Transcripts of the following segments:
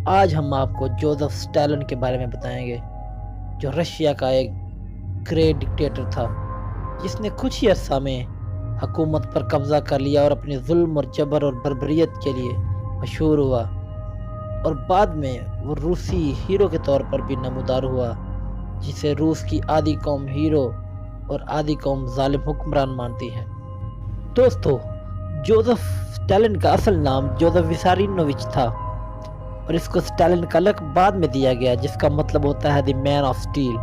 آج ہم آپ کو جوزف اسٹالن کے بارے میں بتائیں گے، جو رشیا کا ایک گریٹ ڈکٹیٹر تھا جس نے کچھ ہی عرصہ میں حکومت پر قبضہ کر لیا اور اپنے ظلم اور جبر اور بربریت کے لیے مشہور ہوا، اور بعد میں وہ روسی ہیرو کے طور پر بھی نمودار ہوا، جسے روس کی آدھی قوم ہیرو اور آدھی قوم ظالم حکمران مانتی ہے۔ دوستو، جوزف اسٹالن کا اصل نام جوزف وسارینووچ تھا، اور اس کو اسٹالن کا لقب بعد میں دیا گیا جس کا مطلب ہوتا ہے دی مین آف سٹیل۔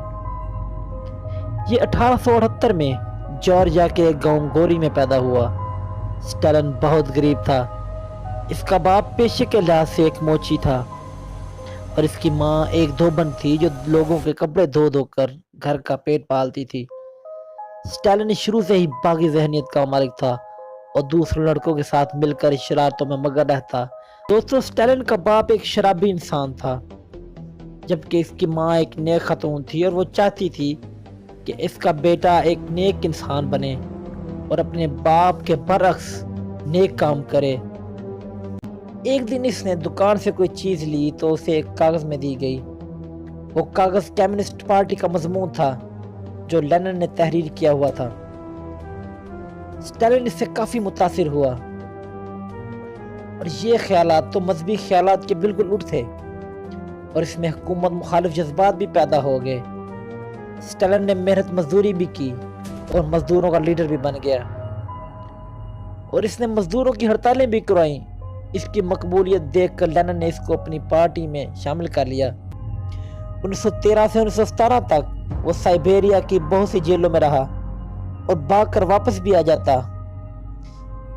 یہ 1878 میں جارجیا کے ایک گاؤں گوری میں پیدا ہوا۔ اسٹالن بہت غریب تھا۔ اس کا باپ پیشے کے لحاظ سے ایک موچی تھا، اور اس کی ماں ایک دھوبن تھی جو لوگوں کے کپڑے دھو دھو کر گھر کا پیٹ پالتی تھی۔ اسٹالن شروع سے ہی باغی ذہنیت کا مالک تھا اور دوسرے لڑکوں کے ساتھ مل کر شرارتوں میں مگن رہتا۔ دوستو، اسٹالن کا باپ ایک شرابی انسان تھا، جبکہ اس کی ماں ایک نیک خاتون تھی، اور وہ چاہتی تھی کہ اس کا بیٹا ایک نیک انسان بنے اور اپنے باپ کے برعکس نیک کام کرے۔ ایک دن اس نے دکان سے کوئی چیز لی تو اسے ایک کاغذ میں دی گئی۔ وہ کاغذ کمیونسٹ پارٹی کا مضمون تھا جو لینن نے تحریر کیا ہوا تھا۔ اسٹالن اس سے کافی متاثر ہوا، اور یہ خیالات تو مذہبی خیالات کے بالکل الٹ تھے، اور اس میں حکومت مخالف جذبات بھی پیدا ہو گئے۔ اسٹالن نے محنت مزدوری بھی کی اور مزدوروں کا لیڈر بھی بن گیا، اور اس نے مزدوروں کی ہڑتالیں بھی کرائیں۔ اس کی مقبولیت دیکھ کر لینن نے اس کو اپنی پارٹی میں شامل کر لیا۔ 1913 سے 1917 تک وہ سائبیریا کی بہت سی جیلوں میں رہا اور بھاگ کر واپس بھی آ جاتا،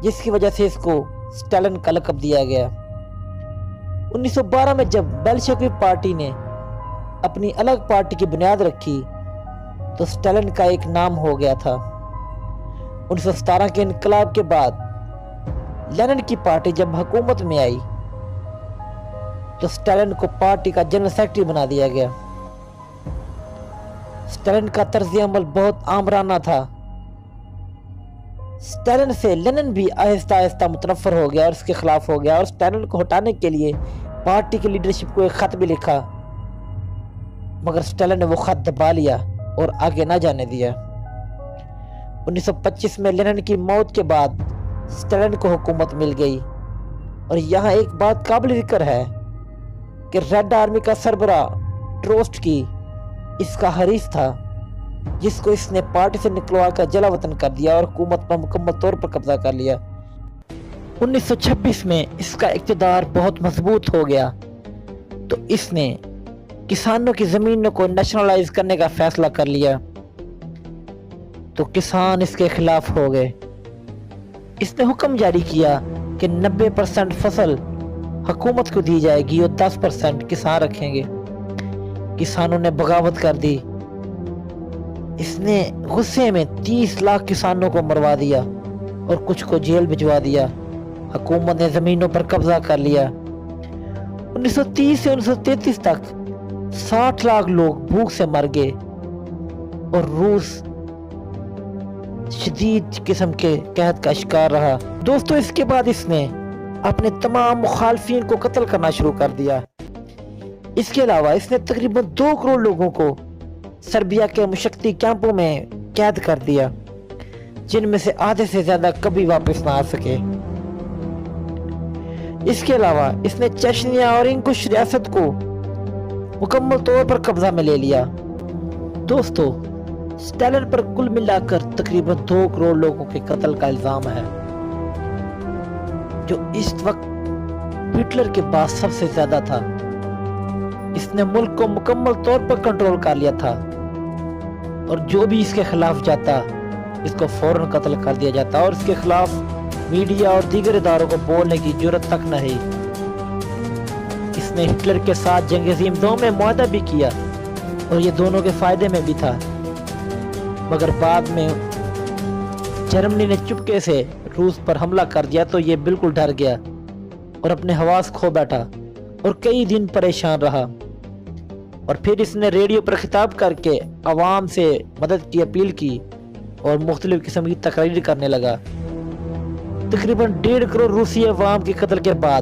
جس کی وجہ سے اس کو اسٹالن کا لقب دیا گیا۔ 1912 میں جب بیلشوی پارٹی نے اپنی الگ پارٹی کی بنیاد رکھی تو اسٹالن کا ایک نام ہو گیا تھا۔ 1917 کے انقلاب کے بعد لینن کی پارٹی جب حکومت میں آئی تو اسٹالن کو پارٹی کا جنرل سیکرٹری بنا دیا گیا۔ اسٹالن کا طرز عمل بہت آمرانہ تھا۔ اسٹالن سے لینن بھی آہستہ آہستہ متنفر ہو گیا اور اس کے خلاف ہو گیا، اور اسٹالن کو ہٹانے کے لیے پارٹی کی لیڈرشپ کو ایک خط بھی لکھا، مگر اسٹالن نے وہ خط دبا لیا اور آگے نہ جانے دیا۔ 1925 میں لینن کی موت کے بعد اسٹالن کو حکومت مل گئی، اور یہاں ایک بات قابل ذکر ہے کہ ریڈ آرمی کا سربراہ ٹروٹسکی اس کا حریف تھا، جس کو اس نے پارٹی سے نکلوا کر جلا وطن کر دیا اور حکومت پر مکمل طور پر قبضہ کر لیا۔ 1926 میں اس کا اقتدار بہت مضبوط ہو گیا تو اس نے کسانوں کی زمینوں کو نیشنلائز کرنے کا فیصلہ کر لیا، تو کسان اس کے خلاف ہو گئے۔ اس نے حکم جاری کیا کہ 90% فصل حکومت کو دی جائے گی اور 10% کسان رکھیں گے۔ کسانوں نے بغاوت کر دی۔ اس نے غصے میں 30 لاکھ کسانوں کو مروا دیا اور کچھ کو جیل بھجوا دیا۔ حکومت نے زمینوں پر قبضہ کر لیا۔ 1930 سے 1933 تک 60 لاکھ لوگ بھوک سے مر گئے، اور روس شدید قسم کے قحط کا شکار رہا۔ دوستو، اس کے بعد اس نے اپنے تمام مخالفین کو قتل کرنا شروع کر دیا۔ اس کے علاوہ اس نے تقریباً 2 کروڑ لوگوں کو سربیا کے مشقتی کیمپوں میں قید کر دیا، جن میں سے آدھے سے زیادہ کبھی واپس نہ آ سکے۔ اس کے علاوہ اس نے چیچنیا اور انگوش ریاست کو مکمل طور پر قبضہ میں لے لیا۔ دوستو، اسٹالن پر کل ملا کر تقریباً 2 کروڑ لوگوں کے قتل کا الزام ہے، جو اس وقت ہٹلر کے بعد سب سے زیادہ تھا۔ اس نے ملک کو مکمل طور پر کنٹرول کر لیا تھا، اور جو بھی اس کے خلاف جاتا اس کو فوراً قتل کر دیا جاتا، اور اس کے خلاف میڈیا اور دیگر اداروں کو بولنے کی جرات تک نہ رہی۔ اس نے ہٹلر کے ساتھ جنگ عظیم 2 میں معاہدہ بھی کیا، اور یہ دونوں کے فائدے میں بھی تھا، مگر بعد میں جرمنی نے چپکے سے روس پر حملہ کر دیا تو یہ بالکل ڈر گیا اور اپنے حواس کھو بیٹھا اور کئی دن پریشان رہا، اور پھر اس نے ریڈیو پر خطاب کر کے عوام سے مدد کی اپیل کی اور مختلف قسم کی تقاریر کرنے لگا۔ تقریباً 1.5 کروڑ روسی عوام کے قتل کے بعد